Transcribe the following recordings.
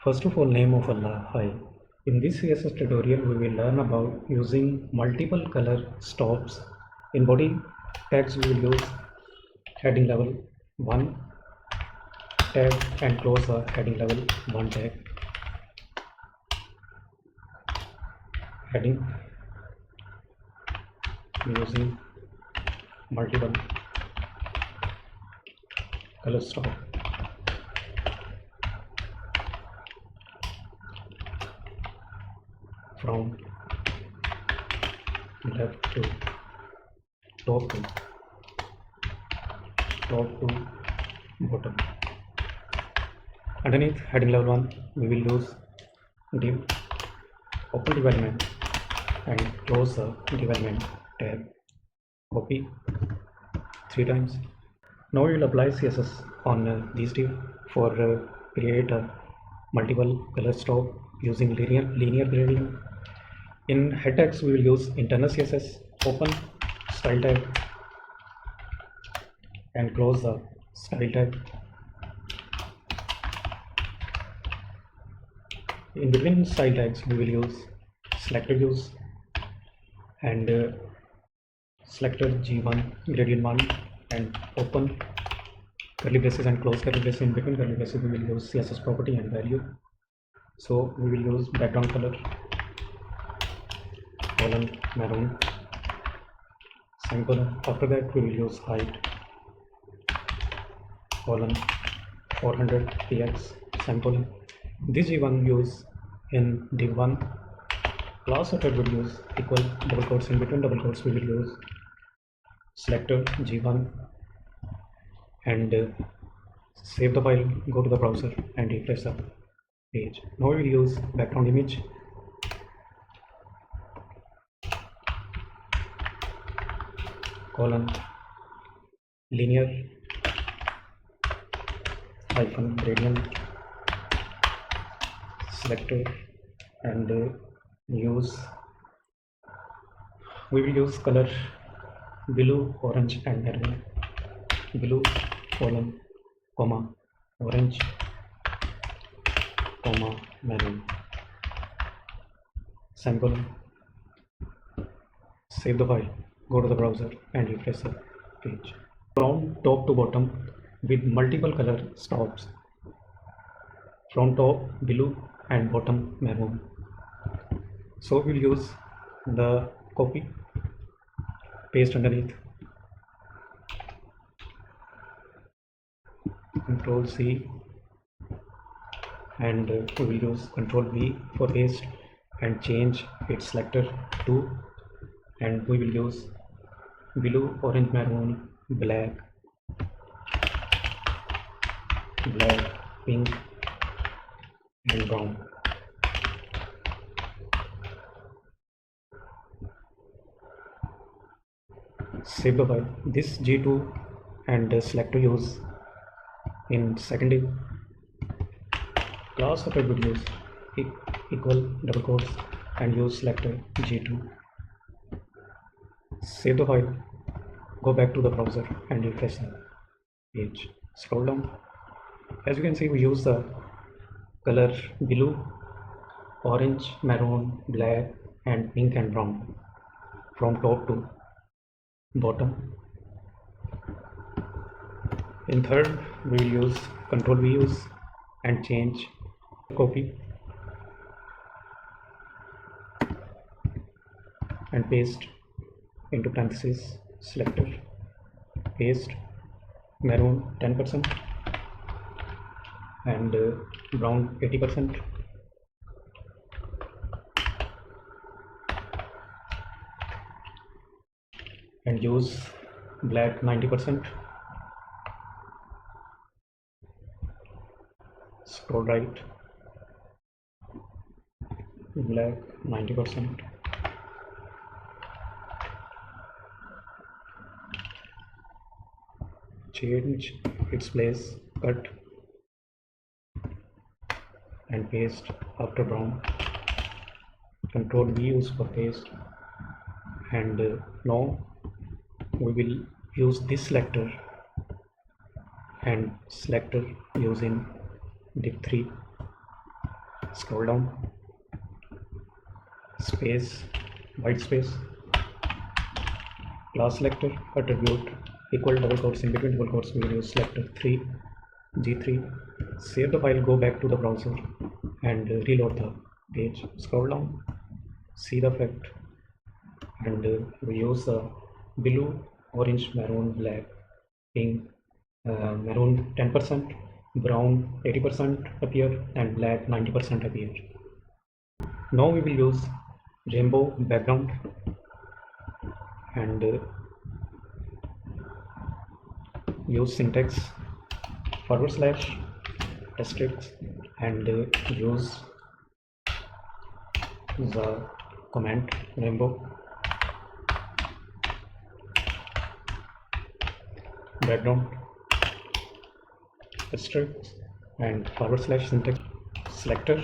First of all, name of Allah. Hi. In this CSS tutorial, we will learn about using multiple color stops. In body tags, we will use heading level 1 tag and close the heading level 1 tag. Heading using multiple color stop. From left to top to bottom. Underneath heading level 1, we will use div open development and close the development tab. Copy 3 times. Now we will apply CSS on these div for create a multiple color stop using linear gradient. In head tags, we will use internal CSS, open style tag and close the style tag. In between style tags, we will use selector views and selector G1 gradient 1 and open curly braces and close curly braces. In between curly braces, we will use CSS property and value. So we will use background color colon maroon semicolon. After that, we will use height colon 400 px semicolon. This G1 use in div 1 class attribute use equal double quotes. In between double quotes, we will use selector G1 and save the file, go to the browser and refresh the page. Now we will use background image colon linear hyphen gradient selector and we will use color blue, orange and maroon. Blue colon comma orange comma maroon semicolon. Save the file, go to the browser and refresh the page. From top to bottom with multiple color stops. From top blue and bottom maroon. So we'll use the copy, paste underneath, Control C, and we will use Control V for paste and change its selector to, and we will use blue, orange, maroon, black, pink and brown. Save the file. This G2 and selector use in second div. Class attribute use equal double quotes and use selector G2. Save the file, go back to the browser and refresh the page. Scroll down. As you can see, we use the color blue, orange, maroon, black and pink and brown from top to bottom. In third, we will use Control V use and change copy and paste into parentheses selector, paste maroon 10% and brown 80% and use black 90%. Scroll right, black 90%. Change its place, cut and paste after brown. Control V use for paste, and now we will use this selector and selector using div 3 Scroll down, space, white space, class selector, attribute, equal double quotes, in between double quotes we will use selector 3, G3, save the file, go back to the browser and reload the page. Scroll down, see the effect, and we use blue, orange, maroon, black, pink, maroon 10%, brown 80% appear, and black 90% appear. Now we will use rainbow background and use syntax / asterisk and use the command rainbow background asterisk and / syntax selector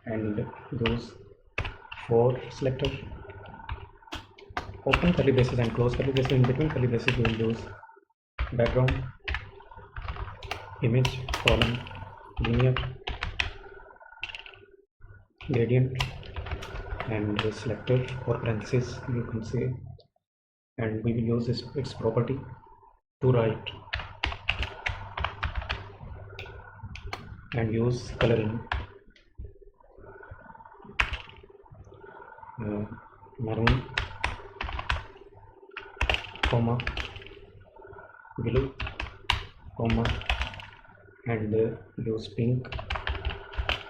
and use for selector, open curly braces and close curly braces, in between curly braces we will use background image column linear gradient and selector or parenthesis you can say, and we will use its property to right and use coloring maroon, comma, blue, comma, and use pink,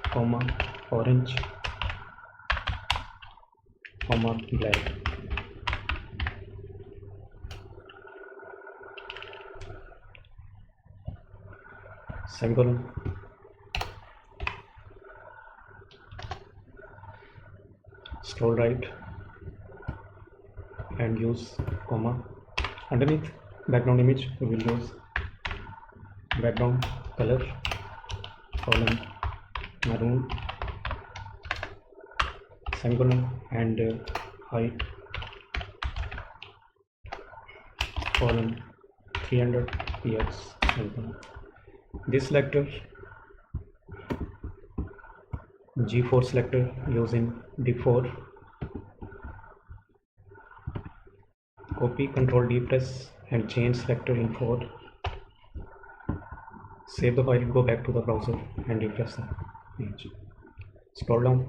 comma, orange, comma, black. Semicolon. Scroll right and use comma. Underneath background image we will use background color column maroon, semicolon, and height column 300 px semicolon. This selector G4 selector using D4, copy Ctrl D press and change selector in 4, save the file, go back to the browser and refresh the page. Scroll down,